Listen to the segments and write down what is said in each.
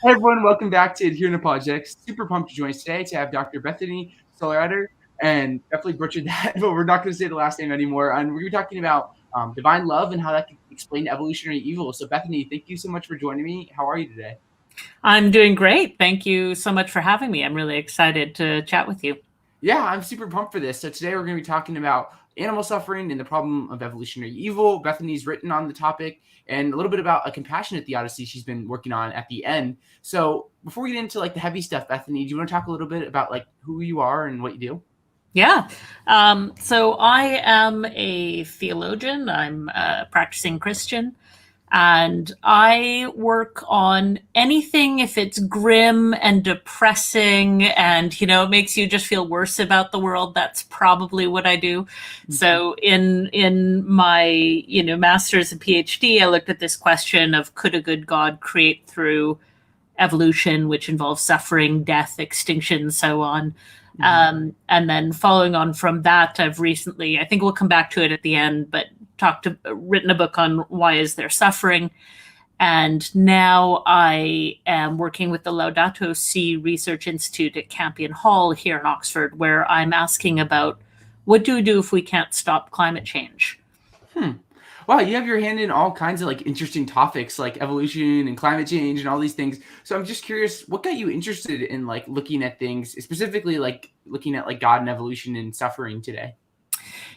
Hey everyone, welcome back to Here in Apologetics. Super pumped to join us today to have Dr. Bethany Sollereder, and definitely butchered that, but we're not going to say the last name anymore. And we're going to be talking about divine love and how that can explain evolutionary evil. So Bethany, thank you so much for joining me. How are you today? I'm doing great. Thank you so much for having me. I'm really excited to chat with you. Yeah, I'm super pumped for this. So today we're going to be talking about animal suffering and the problem of evolutionary evil. Bethany's written on the topic and a little bit about a compassionate theodicy she's been working on at the end. So before we get into like the heavy stuff, Bethany, do you want to talk a little bit about like who you are and what you do? Yeah. So I am a theologian. I'm a practicing Christian. And I work on anything if it's grim and depressing and, it makes you just feel worse about the world. That's probably what I do. So in my, master's and PhD, I looked at this question of could a good God create through evolution, which involves suffering, death, extinction, so on. And then following on from that, I've recently, I think we'll come back to it at the end, but written a book on why is there suffering. And now I am working with the Laudato Si Research Institute at Campion Hall here in Oxford, where I'm asking about what do we do if we can't stop climate change? Wow, you have your hand in all kinds of like interesting topics like evolution and climate change and all these things. So I'm just curious, what got you interested in like looking at things, specifically like looking at like God and evolution and suffering today?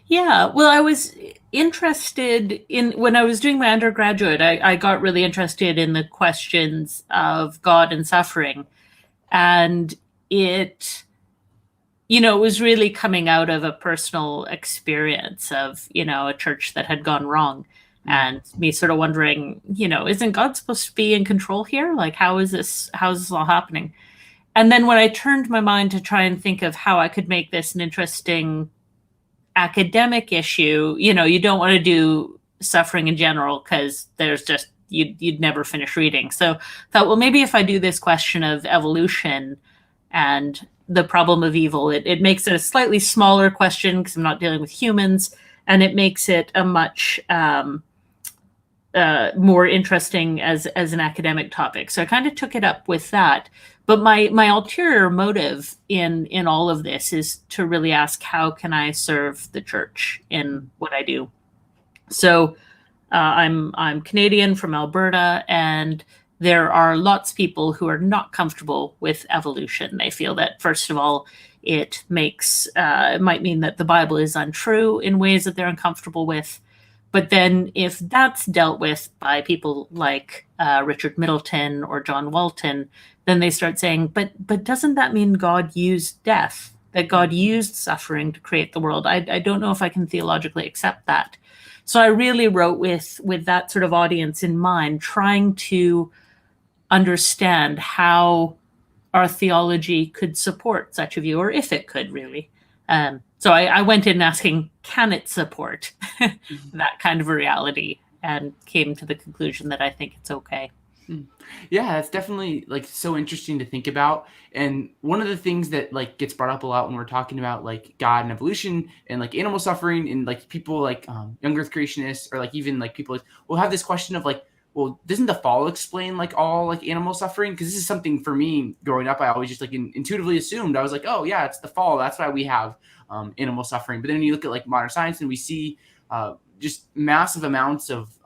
Yeah, well, I was interested in when I was doing my undergraduate, I got really interested in the questions of God and suffering. And it was really coming out of a personal experience of, a church that had gone wrong. And me sort of wondering, isn't God supposed to be in control here? Like, how is this all happening? And then when I turned my mind to try and think of how I could make this an interesting academic issue, you don't want to do suffering in general because there's just you'd never finish reading. So I thought, well, maybe if I do this question of evolution and the problem of evil, it makes it a slightly smaller question because I'm not dealing with humans, and it makes it a much more interesting as an academic topic. So I kind of took it up with that. But my ulterior motive in all of this is to really ask, how can I serve the church in what I do? So I'm Canadian from Alberta, and there are lots of people who are not comfortable with evolution. They feel that, first of all, it might mean that the Bible is untrue in ways that they're uncomfortable with. But then if that's dealt with by people like Richard Middleton or John Walton, then they start saying, but doesn't that mean God used death? That God used suffering to create the world? I don't know if I can theologically accept that. So I really wrote with that sort of audience in mind, trying to understand how our theology could support such a view, or if it could really. So I went in asking, can it support that kind of a reality? And came to the conclusion that I think it's okay. Yeah, it's definitely like so interesting to think about. And one of the things that like gets brought up a lot when we're talking about like God and evolution and like animal suffering and like people like young earth creationists or like even like people will have this question of like, well, doesn't the fall explain like all like animal suffering? Because this is something for me growing up, I always just like intuitively assumed. I was like, oh yeah, it's the fall. That's why we have animal suffering. But then when you look at like modern science and we see just massive amounts of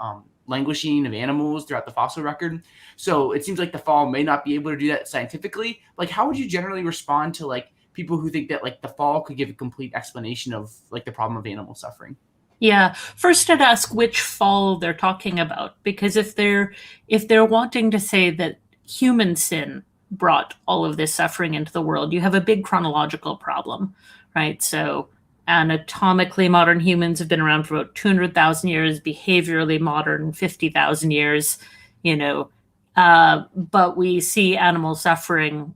languishing of animals throughout the fossil record. So it seems like the fall may not be able to do that scientifically. Like, how would you generally respond to like people who think that like the fall could give a complete explanation of like the problem of animal suffering? Yeah. First, I'd ask which fall they're talking about, because if they're wanting to say that human sin brought all of this suffering into the world, you have a big chronological problem, right? So anatomically, modern humans have been around for about 200,000 years. Behaviorally, modern 50,000 years. But we see animal suffering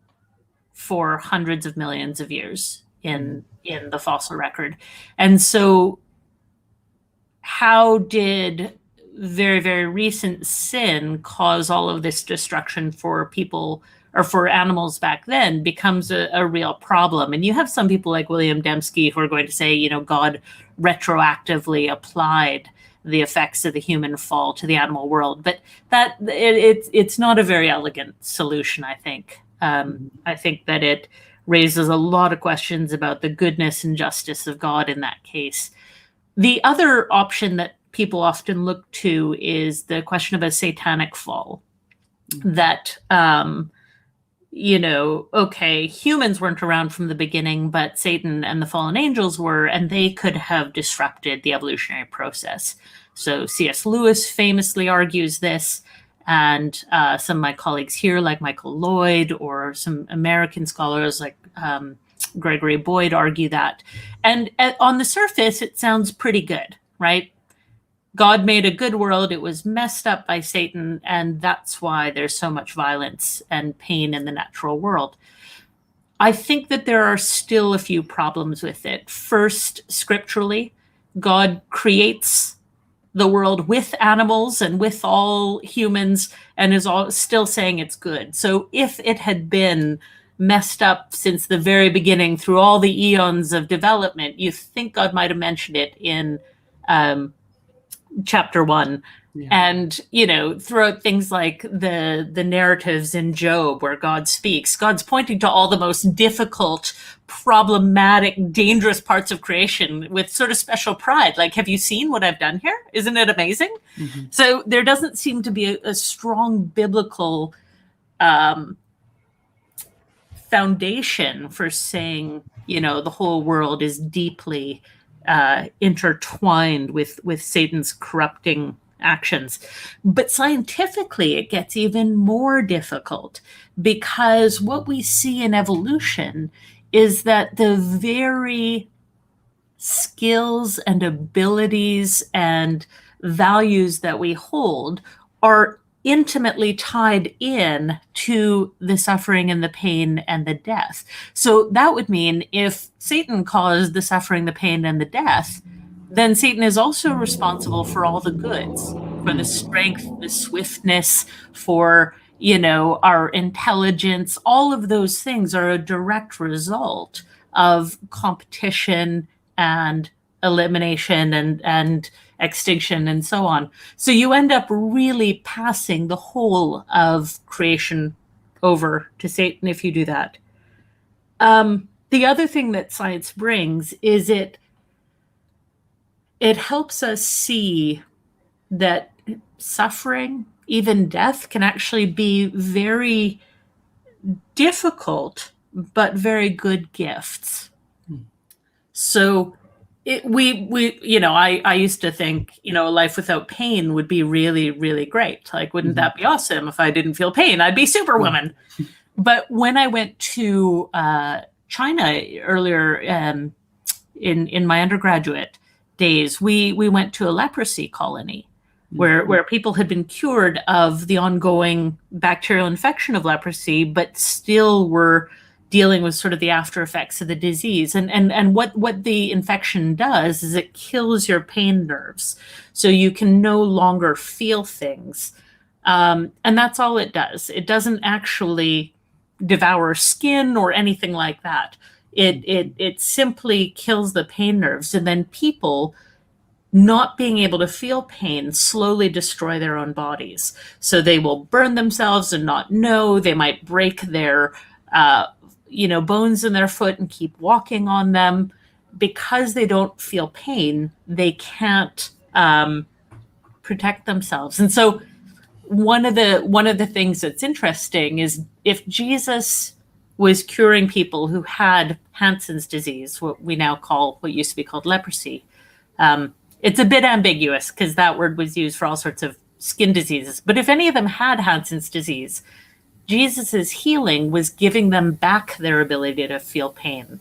for hundreds of millions of years in the fossil record, and so how did very, very recent sin cause all of this destruction for people or for animals back then becomes a real problem. And you have some people like William Dembski who are going to say, God retroactively applied the effects of the human fall to the animal world. But it's not a very elegant solution, I think. I think that it raises a lot of questions about the goodness and justice of God in that case. The other option that people often look to is the question of a satanic fall. That, okay, humans weren't around from the beginning, but Satan and the fallen angels were, and they could have disrupted the evolutionary process. So C.S. Lewis famously argues this, and some of my colleagues here, like Michael Lloyd, or some American scholars like Gregory Boyd, argue that. And on the surface, it sounds pretty good, right? God made a good world. It was messed up by Satan, and that's why there's so much violence and pain in the natural world. I think that there are still a few problems with it. First, scripturally, God creates the world with animals and with all humans and is still saying it's good. So if it had been messed up since the very beginning through all the eons of development, you think God might have mentioned it in chapter 1. Yeah. And, throughout things like the narratives in Job where God speaks, God's pointing to all the most difficult, problematic, dangerous parts of creation with sort of special pride. Like, have you seen what I've done here? Isn't it amazing? Mm-hmm. So there doesn't seem to be a strong biblical foundation for saying, the whole world is deeply intertwined with Satan's corrupting actions. But scientifically, it gets even more difficult, because what we see in evolution is that the very skills and abilities and values that we hold are intimately tied in to the suffering and the pain and the death. So that would mean if Satan caused the suffering, the pain, and the death, then Satan is also responsible for all the goods, for the strength, the swiftness, for, our intelligence. All of those things are a direct result of competition and elimination and extinction and so on. So you end up really passing the whole of creation over to Satan if you do that. The other thing that science brings is it helps us see that suffering, even death, can actually be very difficult, but very good gifts. So I used to think, a life without pain would be really, really great. Like, wouldn't that be awesome? If I didn't feel pain, I'd be Superwoman. But when I went to China earlier in my undergraduate days, we went to a leprosy colony where people had been cured of the ongoing bacterial infection of leprosy, but still were dealing with sort of the after effects of the disease. And what the infection does is it kills your pain nerves. So you can no longer feel things. And that's all it does. It doesn't actually devour skin or anything like that. It simply kills the pain nerves. And then people, not being able to feel pain, slowly destroy their own bodies. So they will burn themselves and not know. They might break their bones in their foot and keep walking on them. Because they don't feel pain, they can't protect themselves. And so one of the things that's interesting is if Jesus was curing people who had Hansen's disease, what used to be called leprosy, it's a bit ambiguous because that word was used for all sorts of skin diseases. But if any of them had Hansen's disease, Jesus's healing was giving them back their ability to feel pain.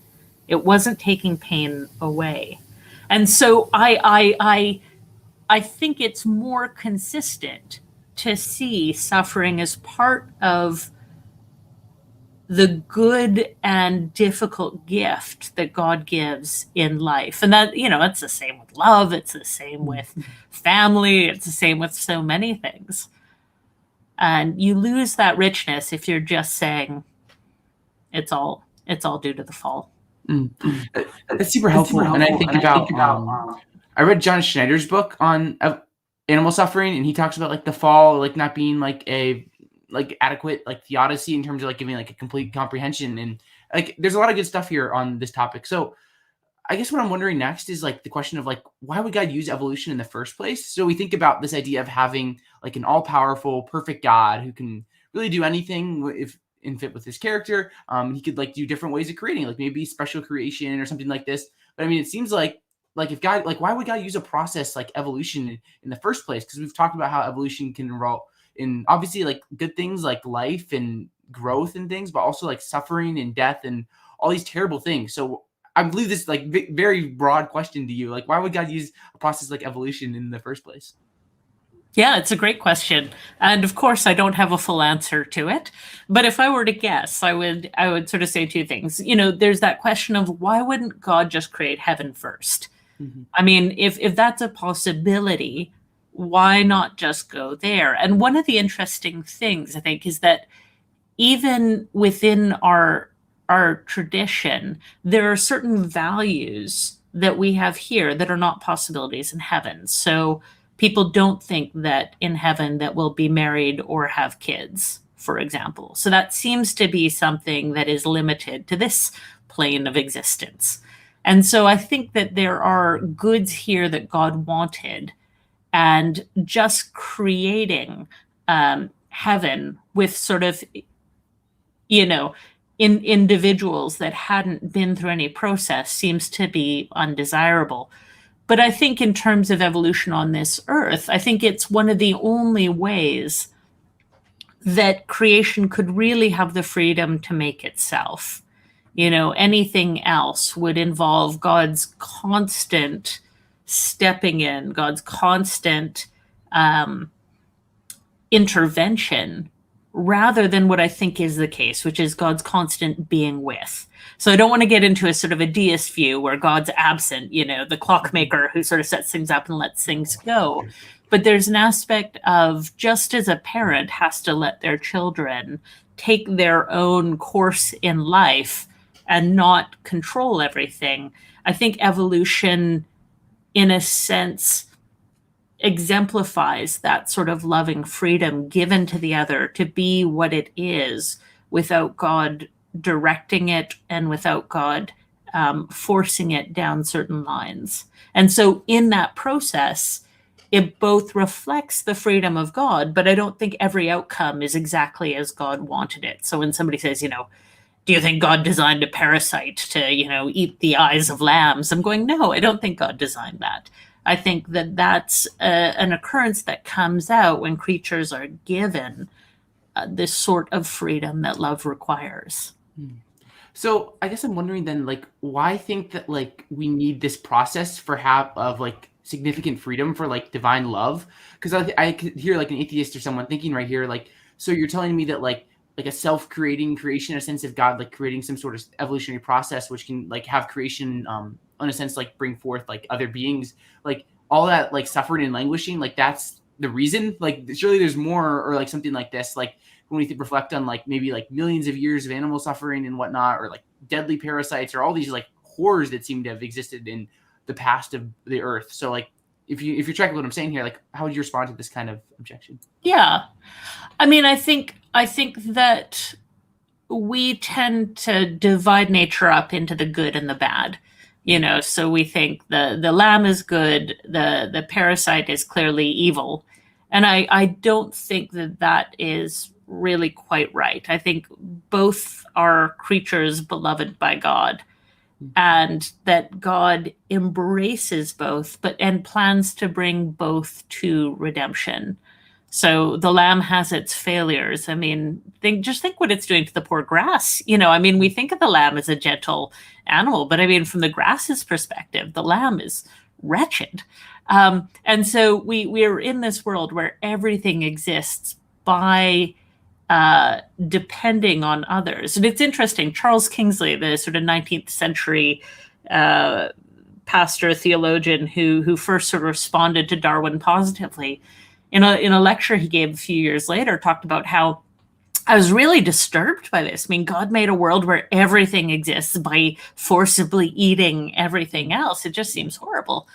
It wasn't taking pain away. And so I think it's more consistent to see suffering as part of the good and difficult gift that God gives in life. And that, it's the same with love. It's the same with family. It's the same with so many things. And you lose that richness if you're just saying it's all due to the fall. That's super helpful. And I think about I read John Schneider's book on animal suffering, and he talks about like the fall, like not being like a like adequate like theodicy in terms of like giving like a complete comprehension, and like there's a lot of good stuff here on this topic. So I guess what I'm wondering next is like the question of like why would God use evolution in the first place? So we think about this idea of having like an all-powerful, perfect God who can really do anything if in fit with his character. He could like do different ways of creating, like maybe special creation or something like this. But I mean, it seems like if God, like why would God use a process like evolution in the first place? Because we've talked about how evolution can enroll in obviously like good things like life and growth and things, but also like suffering and death and all these terrible things. So I believe this like very broad question to you. Like, why would God use a process like evolution in the first place? Yeah, it's a great question. And of course, I don't have a full answer to it. But if I were to guess, I would sort of say two things. You know, there's that question of why wouldn't God just create heaven first? Mm-hmm. I mean, if that's a possibility, why not just go there? And one of the interesting things, I think, is that even within our tradition, there are certain values that we have here that are not possibilities in heaven. So people don't think that in heaven that we'll be married or have kids, for example. So that seems to be something that is limited to this plane of existence. And so I think that there are goods here that God wanted, and just creating heaven with sort of, you know, in individuals that hadn't been through any process seems to be undesirable. But I think in terms of evolution on this earth, I think it's one of the only ways that creation could really have the freedom to make itself. You know, anything else would involve God's constant stepping in, God's constant intervention, rather than what I think is the case, which is God's constant being with. So I don't want to get into a sort of a deist view where God's absent, you know, the clockmaker who sort of sets things up and lets things go. But there's an aspect of, just as a parent has to let their children take their own course in life and not control everything, I think evolution, in a sense, exemplifies that sort of loving freedom given to the other to be what it is without God directing it and without God forcing it down certain lines. And so in that process, it both reflects the freedom of God, but I don't think every outcome is exactly as God wanted it. So when somebody says, you know, do you think God designed a parasite to, you know, eat the eyes of lambs? I'm going, no, I don't think God designed that. I think that that's an occurrence that comes out when creatures are given this sort of freedom that love requires. So I guess I'm wondering then, like, why think that like we need this process for of like significant freedom for like divine love? Because I could hear like an atheist or someone thinking right here, like, so you're telling me that like a self-creating creation, a sense of God, like creating some sort of evolutionary process, which can like have creation, in a sense, like bring forth like other beings, like all that like suffering and languishing, like that's the reason. Like surely there's more, or like something like this, like when we reflect on like maybe like millions of years of animal suffering and whatnot, or like deadly parasites, or all these like horrors that seem to have existed in the past of the earth. So like if you're tracking what I'm saying here, like how would you respond to this kind of objection? Yeah, I mean, I think that we tend to divide nature up into the good and the bad. You know, so we think the lamb is good, the parasite is clearly evil. And I don't think that is really quite right. I think both are creatures beloved by God, and that God embraces both, and plans to bring both to redemption. So the lamb has its failures. I mean, just think what it's doing to the poor grass. You know, I mean, we think of the lamb as a gentle animal, but I mean, from the grass's perspective, the lamb is wretched. And so we're in this world where everything exists by depending on others. And it's interesting, Charles Kingsley, the sort of 19th century pastor, theologian who first sort of responded to Darwin positively, in a lecture he gave a few years later, talked about how I was really disturbed by this. I mean, God made a world where everything exists by forcibly eating everything else. It just seems horrible.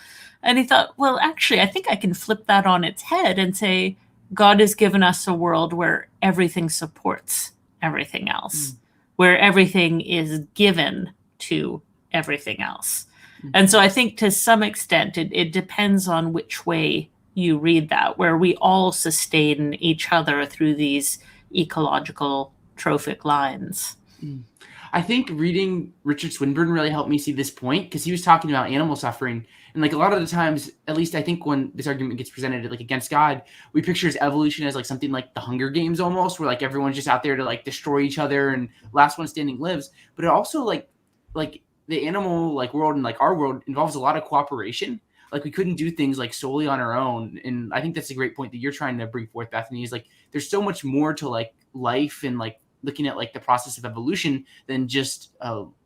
And he thought, well, actually, I think I can flip that on its head and say, God has given us a world where everything supports everything else, where everything is given to everything else. And so I think to some extent, it depends on which way you read that, where we all sustain each other through these ecological trophic lines. I think reading Richard Swinburne really helped me see this point, because he was talking about animal suffering. And like a lot of the times, at least I think when this argument gets presented like against God, we picture evolution as like something like the Hunger Games almost, where like everyone's just out there to like destroy each other and last one standing lives. But it also like the animal like world and like our world involves a lot of cooperation. Like we couldn't do things like solely on our own. And I think that's a great point that you're trying to bring forth, Bethany, is like there's so much more to like life and like looking at like the process of evolution than just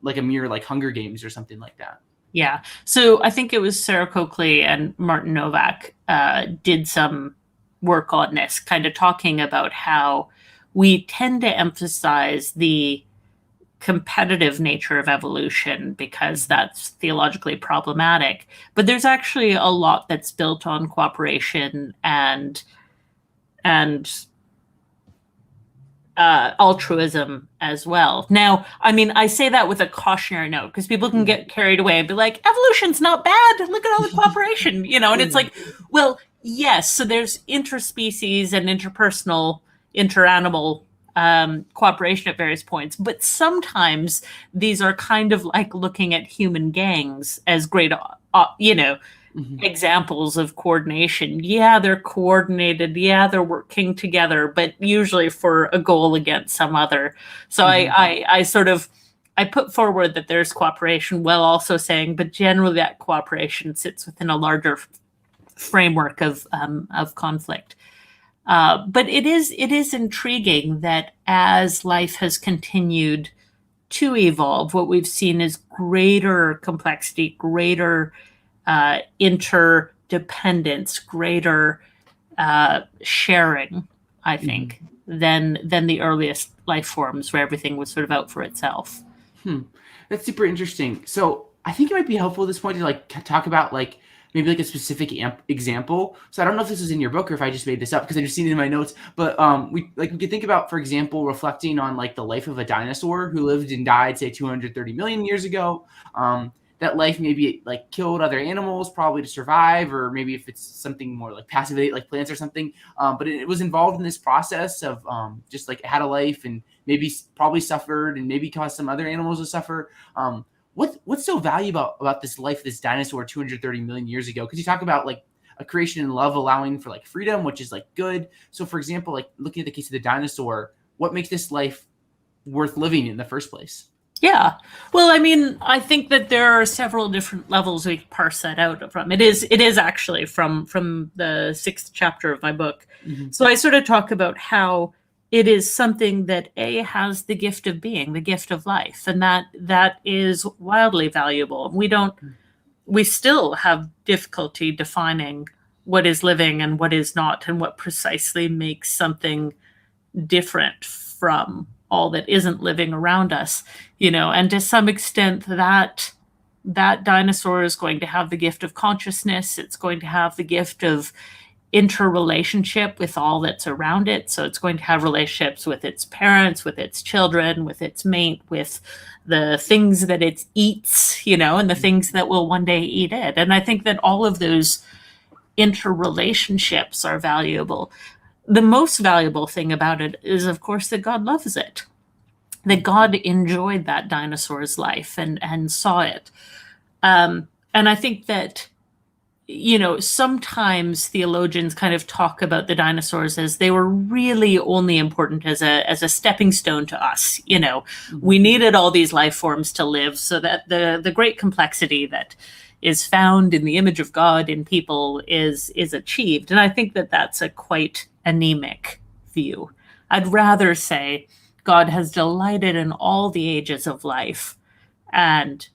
like a mere like Hunger Games or something like that. Yeah. So I think it was Sarah Coakley and Martin Novak did some work on this, kind of talking about how we tend to emphasize the competitive nature of evolution because that's theologically problematic. But there's actually a lot that's built on cooperation and altruism as well. Now, I mean, I say that with a cautionary note because people can get carried away and be like, evolution's not bad. Look at all the cooperation, and it's like, well, yes. So there's interspecies and interpersonal, interanimal cooperation at various points. But sometimes these are kind of like looking at human gangs as great, examples of coordination. Yeah, they're coordinated. Yeah, they're working together, but usually for a goal against some other. So I put forward that there's cooperation while also saying, but generally that cooperation sits within a larger framework of conflict. But it is intriguing that as life has continued to evolve, what we've seen is greater complexity, greater interdependence, greater sharing, I think, than the earliest life forms where everything was sort of out for itself. That's super interesting. So I think it might be helpful at this point to like talk about like maybe like a specific example. So I don't know if this was in your book or if I just made this up because I just seen it in my notes. But we could think about, for example, reflecting on like the life of a dinosaur who lived and died, say 230 million years ago. That life maybe like killed other animals probably to survive, or maybe if it's something more like passive like plants or something. But it was involved in this process of just like it had a life and maybe probably suffered and maybe caused some other animals to suffer. What's so valuable about this life, this dinosaur 230 million years ago? Because you talk about like a creation and love allowing for like freedom, which is like good. So for example, like looking at the case of the dinosaur, what makes this life worth living in the first place? Yeah. Well, I mean, I think that there are several different levels we can parse that out from. It is actually from the 6th chapter of my book. So I sort of talk about how it is something that has the gift of being, the gift of life, and that is wildly valuable. We still have difficulty defining what is living and what is not, and what precisely makes something different from all that isn't living around us, and to some extent that dinosaur is going to have the gift of consciousness. It's going to have the gift of interrelationship with all that's around it. So it's going to have relationships with its parents, with its children, with its mate, with the things that it eats, and the things that will one day eat it. And I think that all of those interrelationships are valuable. The most valuable thing about it is, of course, that God loves it, that God enjoyed that dinosaur's life and saw it. And I think that, sometimes theologians kind of talk about the dinosaurs as they were really only important as a stepping stone to us. We needed all these life forms to live so that the great complexity that is found in the image of God in people is achieved. And I think that that's a quite anemic view. I'd rather say God has delighted in all the ages of life and,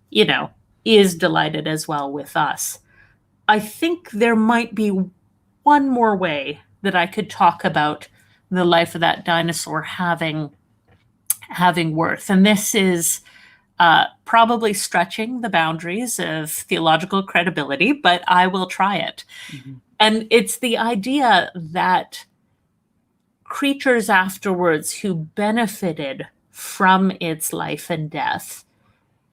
is delighted as well with us. I think there might be one more way that I could talk about the life of that dinosaur having worth. And this is probably stretching the boundaries of theological credibility, but I will try it. Mm-hmm. And it's the idea that creatures afterwards who benefited from its life and death,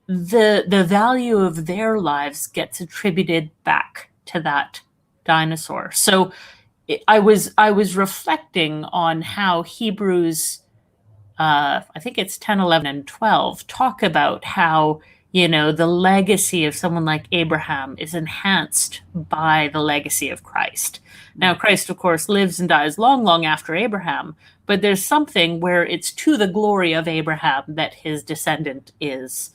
the value of their lives gets attributed back to that dinosaur. So I was reflecting on how Hebrews, I think it's 10, 11, and 12, talk about how, the legacy of someone like Abraham is enhanced by the legacy of Christ. Now, Christ, of course, lives and dies long, long after Abraham, but there's something where it's to the glory of Abraham that his descendant is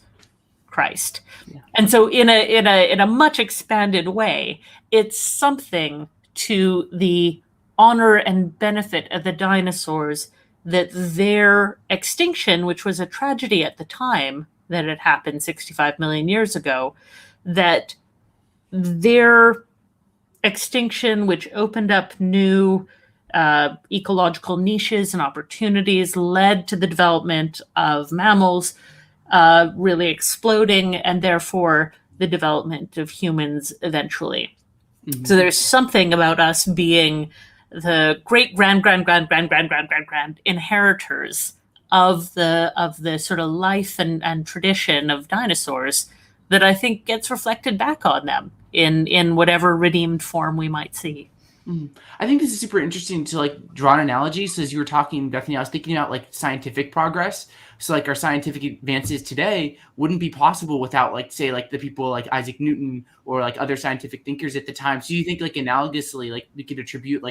Christ. Yeah. And so in a much expanded way, it's something to the honor and benefit of the dinosaurs that their extinction, which was a tragedy at the time that it happened 65 million years ago, that their extinction, which opened up new ecological niches and opportunities, led to the development of mammals really exploding, and therefore the development of humans eventually. Mm-hmm. So there's something about us being the great grand inheritors of the sort of life and tradition of dinosaurs that I think gets reflected back on them in whatever redeemed form we might see. I think this is super interesting to draw an analogy. So as you were talking, Bethany, I was thinking about scientific progress. So our scientific advances today wouldn't be possible without say the people like Isaac Newton or other scientific thinkers at the time. So you think analogously we could attribute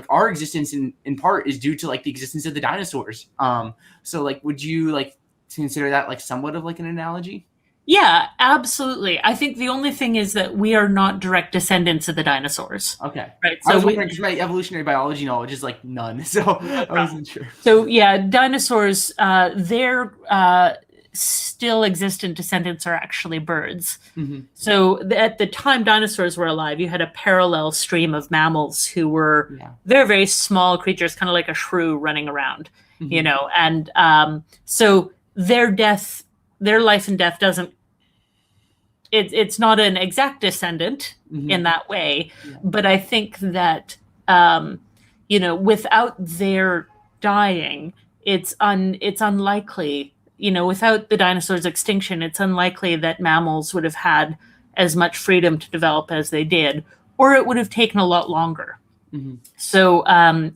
our existence in part is due to the existence of the dinosaurs. So would you consider that somewhat of an analogy? Yeah, absolutely. I think the only thing is that we are not direct descendants of the dinosaurs. Okay. Right. So I was wondering because my evolutionary biology knowledge is none. So I wasn't sure. So yeah, dinosaurs, their still existent descendants are actually birds. Mm-hmm. So at the time dinosaurs were alive, you had a parallel stream of mammals who were very, very small creatures, kind of like a shrew running around, and so their life and death it's not an exact descendant in that way, but I think that, without their dying, it's unlikely, without the dinosaurs' extinction, it's unlikely that mammals would have had as much freedom to develop as they did, or it would have taken a lot longer. Mm-hmm. So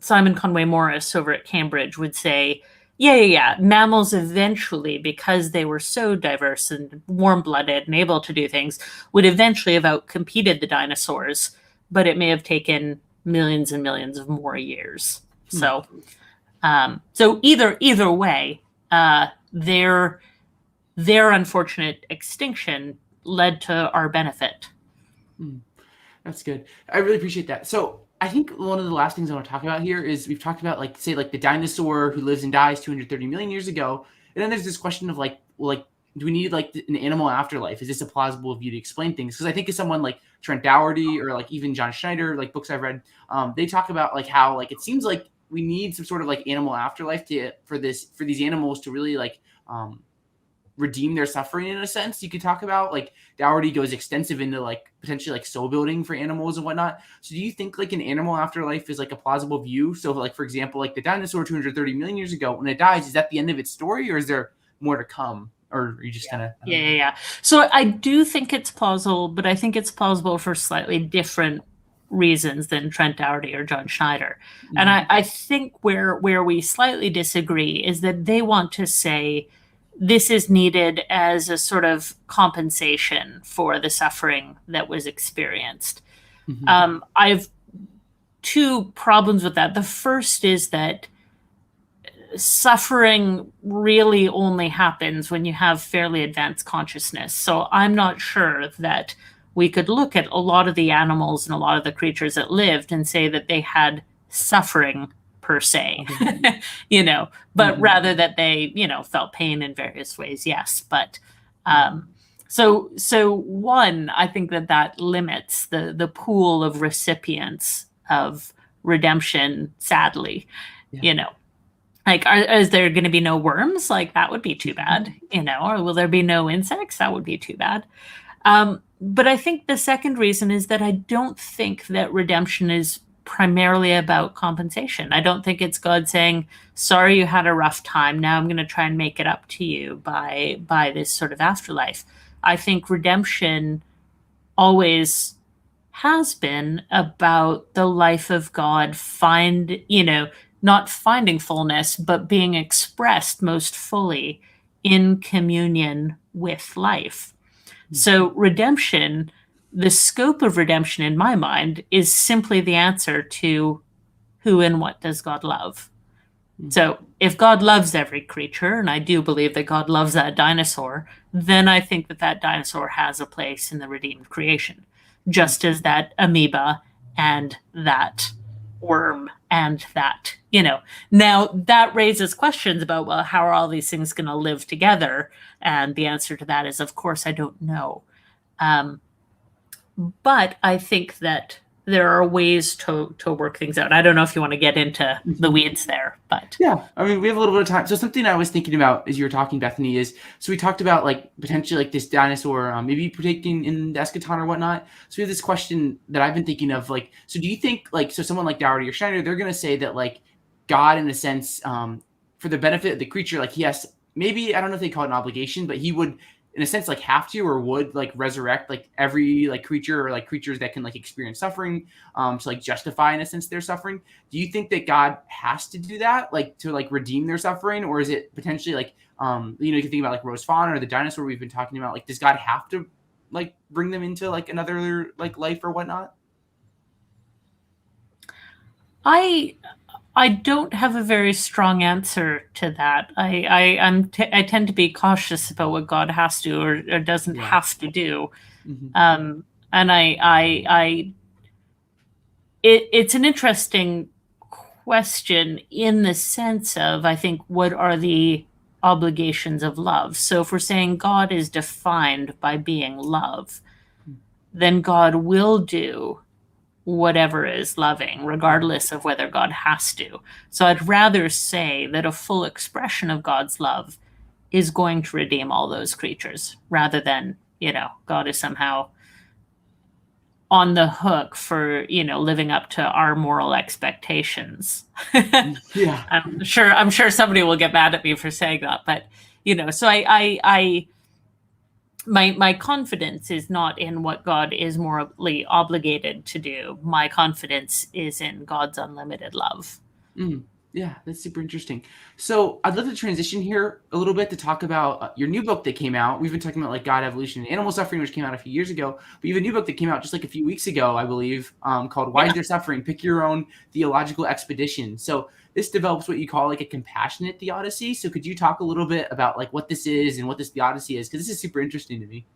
Simon Conway Morris over at Cambridge would say, mammals eventually, because they were so diverse and warm-blooded and able to do things, would eventually have outcompeted the dinosaurs, but it may have taken millions and millions of more years. So either way, their unfortunate extinction led to our benefit. That's good. I really appreciate that. So I think one of the last things I want to talk about here is we've talked about the dinosaur who lives and dies 230 million years ago. And then there's this question of do we need an animal afterlife? Is this a plausible view to explain things? Because I think of someone like Trent Dougherty or even John Schneider, books I've read, they talk about how it seems like we need some sort of animal afterlife for these animals to really redeem their suffering in a sense. You could talk about Dougherty goes extensive into potentially soul building for animals and whatnot. So do you think an animal afterlife is a plausible view? So for example, the dinosaur 230 million years ago, when it dies, is that the end of its story, or is there more to come? Or are you just kind of So I do think it's plausible, but I think it's plausible for slightly different reasons than Trent Dougherty or John Schneider. Mm-hmm. And I think where we slightly disagree is that they want to say this is needed as a sort of compensation for the suffering that was experienced. Mm-hmm. I have two problems with that. The first is that suffering really only happens when you have fairly advanced consciousness. So I'm not sure that we could look at a lot of the animals and a lot of the creatures that lived and say that they had suffering per se, but rather that they, felt pain in various ways. Yes. But, so one, I think that limits the pool of recipients of redemption, sadly, Like, is there going to be no worms? Like, that would be too bad, or will there be no insects? That would be too bad. But I think the second reason is that I don't think that redemption is primarily about compensation. I don't think it's God saying, sorry, you had a rough time. Now I'm going to try and make it up to you by this sort of afterlife. I think redemption always has been about the life of God not finding fullness, but being expressed most fully in communion with life. So redemption, the scope of redemption in my mind, is simply the answer to who and what does God love. So if God loves every creature, and I do believe that God loves that dinosaur, then I think that dinosaur has a place in the redeemed creation, just as that amoeba and that worm and that, Now that raises questions about, well, how are all these things going to live together? And the answer to that is, of course, I don't know. But I think that there are ways to work things out. I don't know if you want to get into the weeds there, but yeah, I mean, we have a little bit of time. So something I was thinking about as you were talking, Bethany, is so we talked about like potentially like this dinosaur, maybe partaking in the eschaton or whatnot. So we have this question that I've been thinking of, like, so do you think like, so someone like Dougherty or Schneider, they're going to say that like God, in a sense, for the benefit of the creature, like he has, maybe, I don't know if they call it an obligation, but he would, in a sense, like have to or would like resurrect like every like creature or like creatures that can like experience suffering to like justify, in a sense, their suffering. Do you think that God has to do that, like to like redeem their suffering? Or is it potentially like, you can think about like Rose Fawn or the dinosaur we've been talking about, like does God have to like bring them into like another like life or whatnot? I don't have a very strong answer to that. I tend to be cautious about what God has to or doesn't have to do. And it's an interesting question in the sense of, I think, what are the obligations of love? So if we're saying God is defined by being love, then God will do whatever is loving, regardless of whether God has to. So I'd rather say that a full expression of God's love is going to redeem all those creatures, rather than, God is somehow on the hook for, living up to our moral expectations. Yeah. I'm sure somebody will get mad at me for saying that, but, so my confidence is not in what God is morally obligated to do. My confidence is in God's unlimited love. Yeah, that's super interesting. So I'd love to transition here a little bit to talk about your new book that came out. We've been talking about like God, evolution, and animal suffering, which came out a few years ago. But you have a new book that came out just like a few weeks ago, I believe, called Why Is There Suffering? Pick Your Own Theological Expedition. So this develops what you call like a compassionate theodicy. So could you talk a little bit about like what this is and what this theodicy is? Because this is super interesting to me.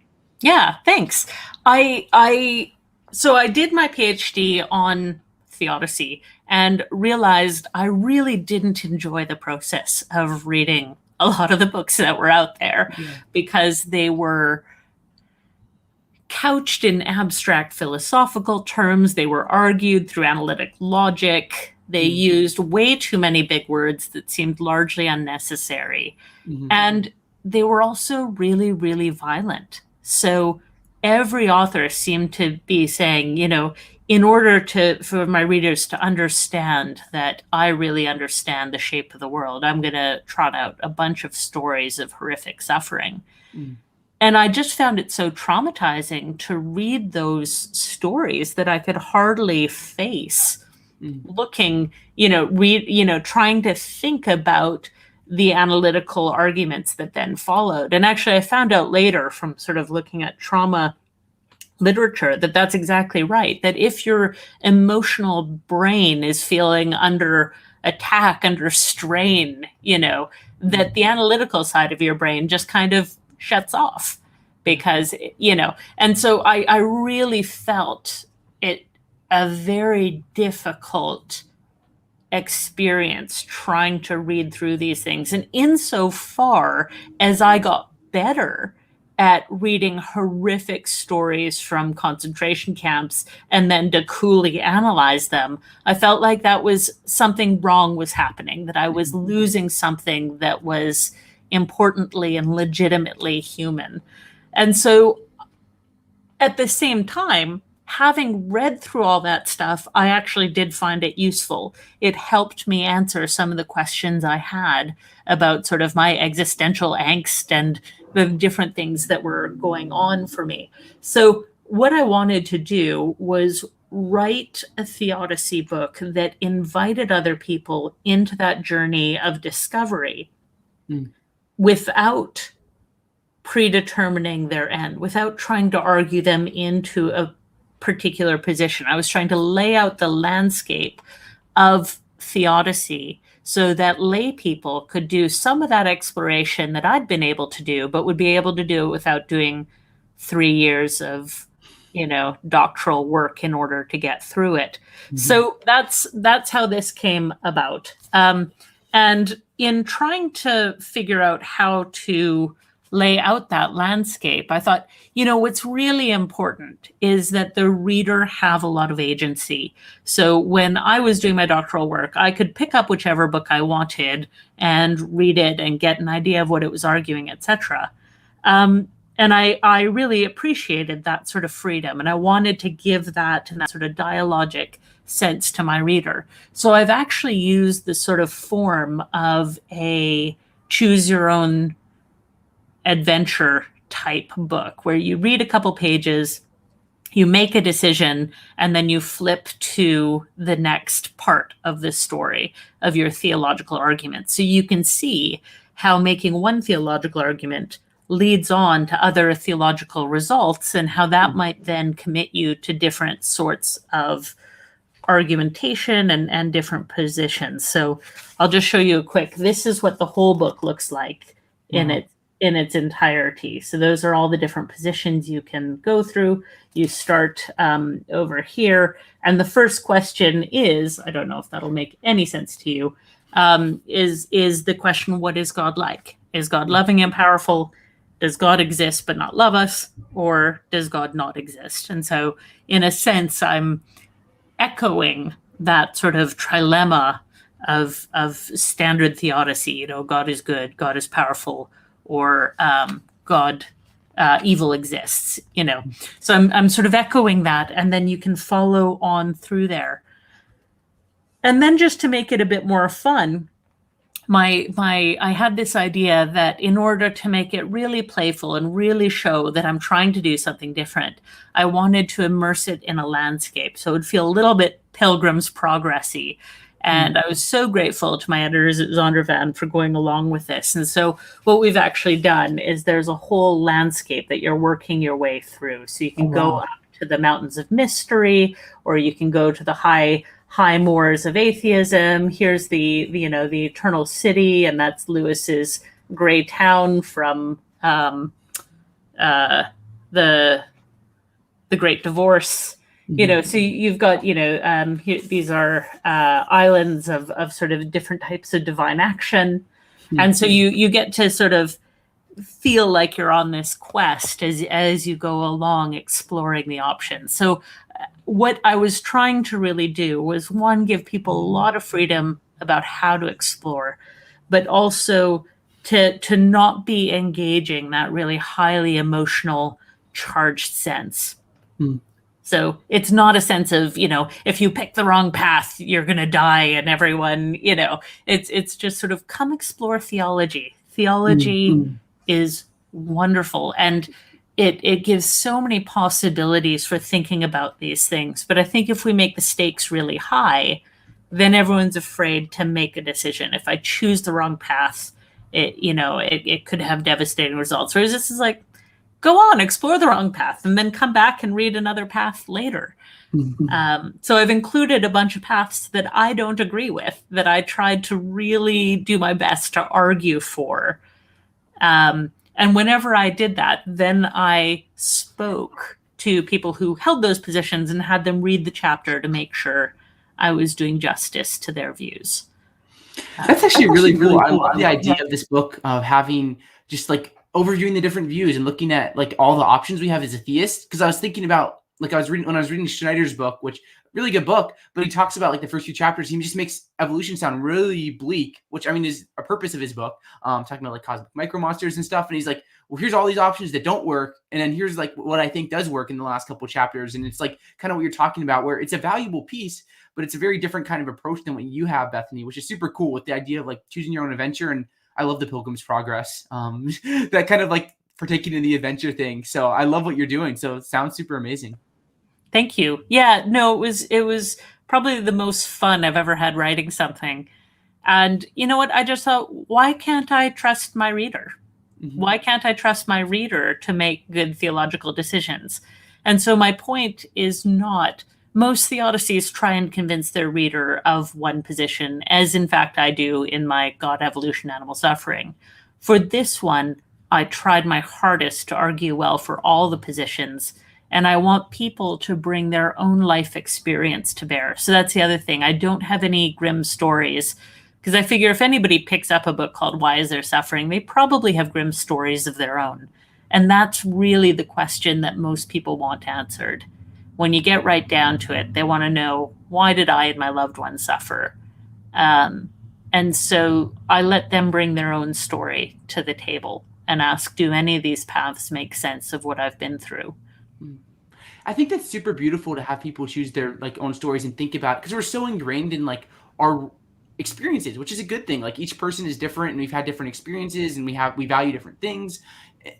Yeah, thanks. So I did my PhD on Theodicy and realized I really didn't enjoy the process of reading a lot of the books that were out there because they were couched in abstract philosophical terms. They were argued through analytic logic. They used way too many big words that seemed largely unnecessary. And they were also really, really violent. So every author seemed to be saying, in order for my readers to understand that I really understand the shape of the world, I'm going to trot out a bunch of stories of horrific suffering. And I just found it so traumatizing to read those stories that I could hardly face looking, trying to think about the analytical arguments that then followed. And actually, I found out later from sort of looking at trauma literature that that's exactly right. That if your emotional brain is feeling under attack, under strain, that the analytical side of your brain just kind of shuts off because, and so I really felt it a very difficult experience trying to read through these things. And insofar as I got better at reading horrific stories from concentration camps and then to coolly analyze them, I felt like that was something wrong was happening, that I was losing something that was importantly and legitimately human. And so at the same time, having read through all that stuff, I actually did find it useful. It helped me answer some of the questions I had about sort of my existential angst and the different things that were going on for me. So what I wanted to do was write a theodicy book that invited other people into that journey of discovery without predetermining their end, without trying to argue them into a particular position. I was trying to lay out the landscape of theodicy so that lay people could do some of that exploration that I'd been able to do, but would be able to do it without doing 3 years of, doctoral work in order to get through it. So that's how this came about. And in trying to figure out how to lay out that landscape, I thought, what's really important is that the reader have a lot of agency. So when I was doing my doctoral work, I could pick up whichever book I wanted and read it and get an idea of what it was arguing, etc. And I really appreciated that sort of freedom. And I wanted to give that and that sort of dialogic sense to my reader. So I've actually used the sort of form of a choose your own adventure type book where you read a couple pages, you make a decision, and then you flip to the next part of the story of your theological argument. So you can see how making one theological argument leads on to other theological results and how that might then commit you to different sorts of argumentation and different positions. So I'll just show you a quick, this is what the whole book looks like in its entirety. So those are all the different positions you can go through. You start over here. And the first question is, I don't know if that'll make any sense to you, is the question, what is God like? Is God loving and powerful? Does God exist but not love us? Or does God not exist? And so in a sense, I'm echoing that sort of trilemma of standard theodicy. God is good, God is powerful, or God, evil exists, So I'm sort of echoing that, and then you can follow on through there. And then just to make it a bit more fun, I had this idea that in order to make it really playful and really show that I'm trying to do something different, I wanted to immerse it in a landscape. So it would feel a little bit Pilgrim's Progress-y. And I was so grateful to my editors at Zondervan for going along with this. And so what we've actually done is there's a whole landscape that you're working your way through. So you can go up to the mountains of mystery, or you can go to the high moors of atheism. Here's the eternal city, and that's Lewis's gray town from the Great Divorce. So you've got, these are islands of sort of different types of divine action. And so you get to sort of feel like you're on this quest as you go along exploring the options. So what I was trying to really do was, one, give people a lot of freedom about how to explore, but also to not be engaging that really highly emotional, charged sense. So it's not a sense of, if you pick the wrong path, you're going to die and everyone, it's just sort of come explore theology. Theology is wonderful. And it gives so many possibilities for thinking about these things. But I think if we make the stakes really high, then everyone's afraid to make a decision. If I choose the wrong path, it could have devastating results. Whereas this is like, go on, explore the wrong path, and then come back and read another path later. So I've included a bunch of paths that I don't agree with, that I tried to really do my best to argue for. And whenever I did that, then I spoke to people who held those positions and had them read the chapter to make sure I was doing justice to their views. That's actually really cool. I love the idea of this book of having just like overviewing the different views and looking at like all the options we have as a theist. Because I was thinking about like when I was reading Schneider's book, which really good book, but he talks about like the first few chapters. He just makes evolution sound really bleak, which I mean is a purpose of his book. Talking about like cosmic micro monsters and stuff. And he's like, well, here's all these options that don't work, and then here's like what I think does work in the last couple of chapters. And it's like kind of what you're talking about, where it's a valuable piece, but it's a very different kind of approach than what you have, Bethany, which is super cool with the idea of like choosing your own adventure. And I love the Pilgrim's Progress, that kind of like partaking in the adventure thing. So I love what you're doing. So it sounds super amazing. Thank you. Yeah, no, it was probably the most fun I've ever had writing something. And you know what? I just thought, why can't I trust my reader? Mm-hmm. Why can't I trust my reader to make good theological decisions? And so my point is not, most theodicies try and convince their reader of one position, as in fact I do in my God, Evolution, Animal Suffering. For this one, I tried my hardest to argue well for all the positions, and I want people to bring their own life experience to bear. So that's the other thing. I don't have any grim stories, because I figure if anybody picks up a book called Why Is There Suffering, they probably have grim stories of their own. And that's really the question that most people want answered. When you get right down to it, they want to know, why did I and my loved ones suffer? And so I let them bring their own story to the table and ask, do any of these paths make sense of what I've been through? I think that's super beautiful to have people choose their like own stories and think about it, because we're so ingrained in like our experiences, which is a good thing. Like each person is different, and we've had different experiences, and we value different things.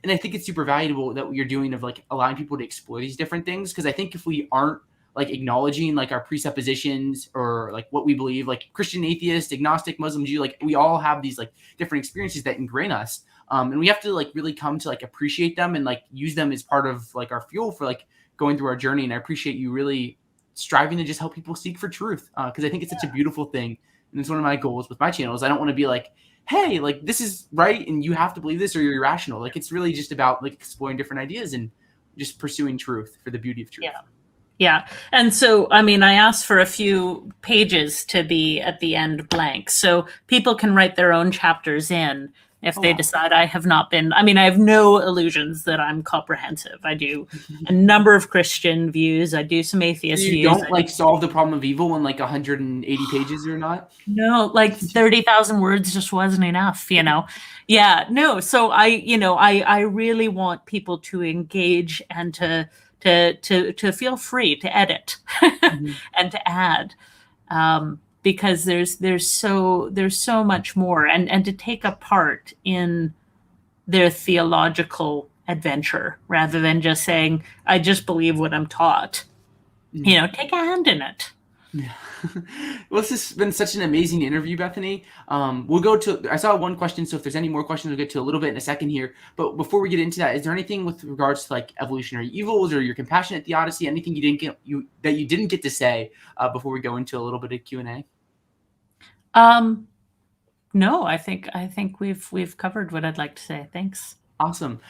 And I think it's super valuable that what you're doing of like allowing people to explore these different things. Because I think if we aren't like acknowledging like our presuppositions or like what we believe, like Christian, atheist, agnostic, Muslim, Jew, like we all have these like different experiences that ingrain us. And we have to like really come to like appreciate them and like use them as part of like our fuel for like going through our journey. And I appreciate you really striving to just help people seek for truth, because I think it's such a beautiful thing. And it's one of my goals with my channel is I don't want to be like, hey, like this is right and you have to believe this or you're irrational. Like it's really just about like exploring different ideas and just pursuing truth for the beauty of truth. Yeah. Yeah. And so, I mean, I asked for a few pages to be at the end blank, so people can write their own chapters in if they decide I have not been. I mean, I have no illusions that I'm comprehensive. I do a number of Christian views. I do some atheist views. You don't like solve the problem of evil in like 180 pages or not? No, like 30,000 words just wasn't enough, you know? Yeah, no. So I really want people to engage and to feel free to edit and to add, because there's so much more, and to take a part in their theological adventure rather than just saying, I just believe what I'm taught. You know, take a hand in it. Yeah. Well, this has been such an amazing interview, Bethany. We'll go to, I saw one question, so if there's any more questions, we'll get to a little bit in a second here. But before we get into that, is there anything with regards to like evolutionary evils or your compassionate theodicy, anything you didn't get to say before we go into a little bit of Q&A? No, I think we've covered what I'd like to say. Thanks. Awesome.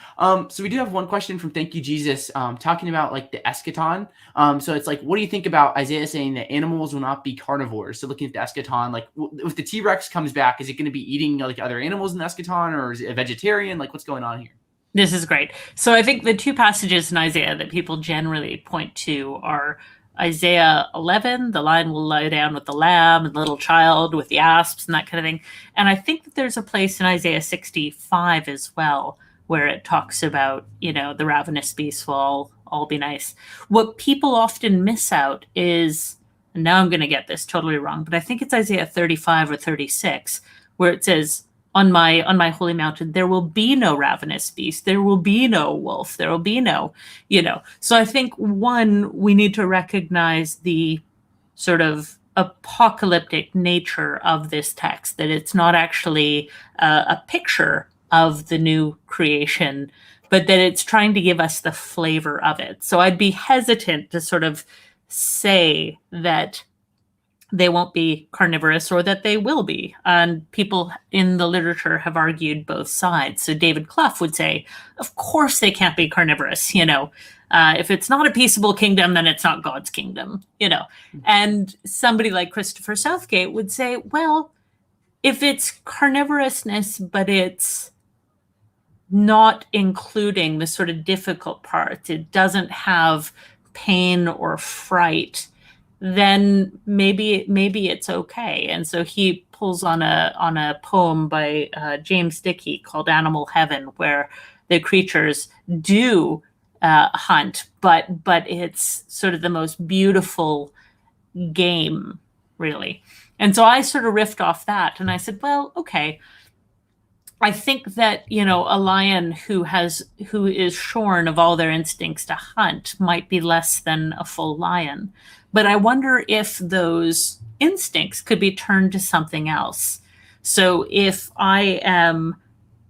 So we do have one question from Thank You Jesus, talking about like the eschaton. So it's like, what do you think about Isaiah saying that animals will not be carnivores? So looking at the eschaton, like if the T-Rex comes back, is it going to be eating like other animals in the eschaton, or is it a vegetarian? Like what's going on here? This is great. So I think the two passages in Isaiah that people generally point to are Isaiah 11, the lion will lie down with the lamb, and the little child with the asps and that kind of thing. And I think that there's a place in Isaiah 65 as well, where it talks about, you know, the ravenous beasts will all be nice. What people often miss out is, and now I'm going to get this totally wrong, but I think it's Isaiah 35 or 36, where it says, on my holy mountain, there will be no ravenous beast, there will be no wolf, there will be no, you know. So I think, one, we need to recognize the sort of apocalyptic nature of this text, that it's not actually a picture of the new creation, but that it's trying to give us the flavor of it. So I'd be hesitant to sort of say that they won't be carnivorous or that they will be. And people in the literature have argued both sides. So David Clough would say, of course they can't be carnivorous, you know. If it's not a peaceable kingdom, then it's not God's kingdom, you know. And somebody like Christopher Southgate would say, well, if it's carnivorousness, but it's not including the sort of difficult parts, it doesn't have pain or fright, then maybe it's okay. And so he pulls on a poem by James Dickey called Animal Heaven, where the creatures do hunt, but it's sort of the most beautiful game, really. And so I sort of riffed off that, and I said, well, okay, I think that, a lion who is shorn of all their instincts to hunt might be less than a full lion. But I wonder if those instincts could be turned to something else. So if I am,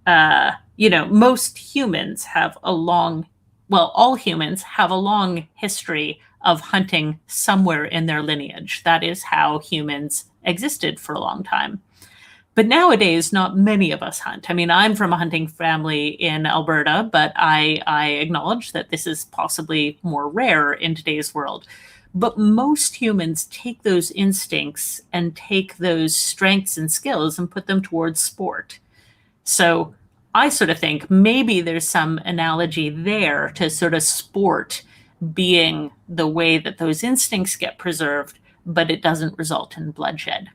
most humans have all humans have a long history of hunting somewhere in their lineage. That is how humans existed for a long time. But nowadays, not many of us hunt. I mean, I'm from a hunting family in Alberta, but I acknowledge that this is possibly more rare in today's world. But most humans take those instincts and take those strengths and skills and put them towards sport. So I sort of think maybe there's some analogy there to sort of sport being the way that those instincts get preserved, but it doesn't result in bloodshed.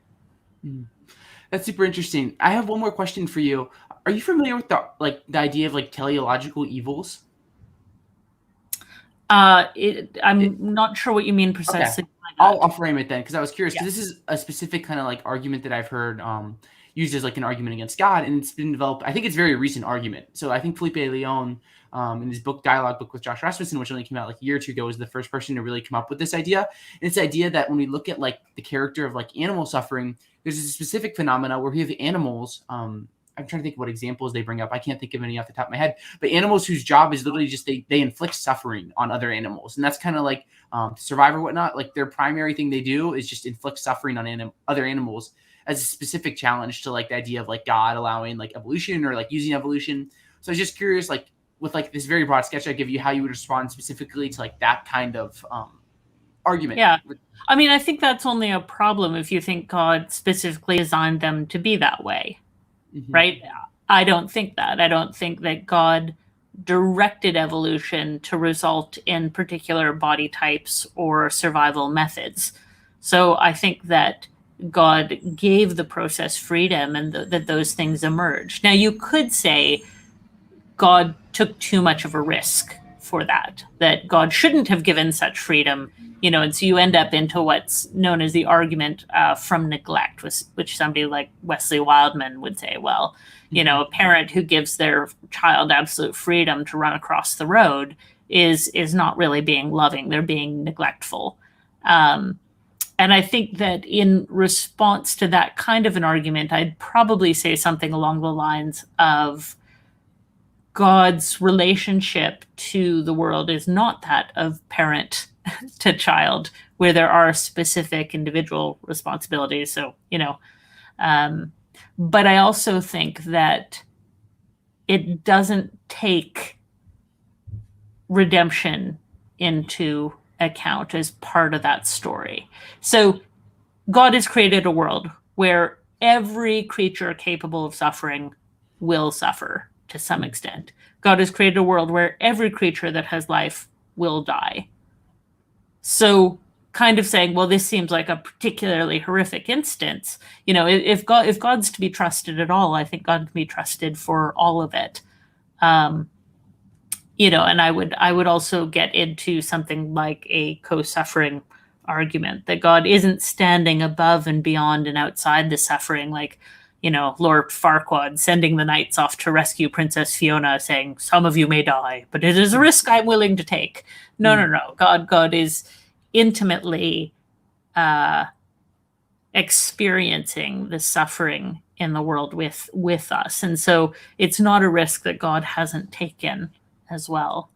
That's super interesting. I have one more question for you. Are you familiar with the idea of teleological evils? I'm not sure what you mean precisely. Okay. I'll frame it then, because I was curious. Because this is a specific kind of argument that I've heard used as an argument against God, and it's been developed. I think it's a very recent argument. So I think Felipe Leon, in his dialogue book with Josh Rasmussen, which only came out a year or two ago, was the first person to really come up with this idea. And it's the idea that when we look at the character of animal suffering, there's a specific phenomena where we have animals. I'm trying to think of what examples they bring up. I can't think of any off the top of my head, but animals whose job is literally just they inflict suffering on other animals. And that's kind of to survive or whatnot. Their primary thing they do is just inflict suffering on other animals as a specific challenge to the idea of God allowing evolution or using evolution. So I was just curious, with this very broad sketch I give you, how you would respond specifically to that kind of argument. Yeah. I mean, I think that's only a problem if you think God specifically designed them to be that way. Mm-hmm. Right? I don't think that. I don't think that God directed evolution to result in particular body types or survival methods. So I think that God gave the process freedom and that those things emerged. Now, you could say God took too much of a risk for that God shouldn't have given such freedom, and so you end up into what's known as the argument from neglect, which somebody like Wesley Wildman would say, well, a parent who gives their child absolute freedom to run across the road is not really being loving. They're being neglectful. And I think that in response to that kind of an argument, I'd probably say something along the lines of God's relationship to the world is not that of parent to child, where there are specific individual responsibilities. So, but I also think that it doesn't take redemption into account as part of that story. So God has created a world where every creature capable of suffering will suffer to some extent. God has created a world where every creature that has life will die. So kind of saying, well, this seems like a particularly horrific instance. If God's to be trusted at all, I think God can be trusted for all of it. And I would also get into something like a co-suffering argument, that God isn't standing above and beyond and outside the suffering, Lord Farquaad sending the knights off to rescue Princess Fiona, saying, some of you may die, but it is a risk I'm willing to take. No. God is intimately experiencing the suffering in the world with us. And so it's not a risk that God hasn't taken as well.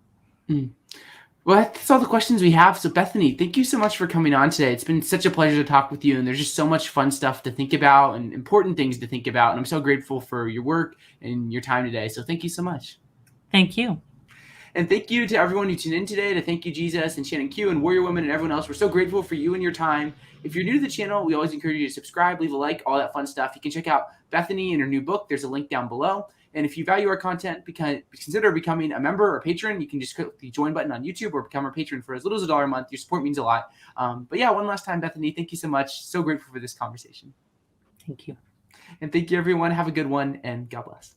Well, that's all the questions we have. So Bethany, thank you so much for coming on today. It's been such a pleasure to talk with you, and there's just so much fun stuff to think about and important things to think about. And I'm so grateful for your work and your time today. So thank you so much. Thank you. And thank you to everyone who tuned in today, to Thank You Jesus and Shannon Q and Warrior Women and everyone else. We're so grateful for you and your time. If you're new to the channel, we always encourage you to subscribe, leave a like, all that fun stuff. You can check out Bethany and her new book. There's a link down below. And if you value our content, consider becoming a member or patron. You can just click the join button on YouTube or become a patron for as little as $1 a month. Your support means a lot. But yeah, one last time, Bethany, thank you so much. So grateful for this conversation. Thank you. And thank you, everyone. Have a good one, and God bless.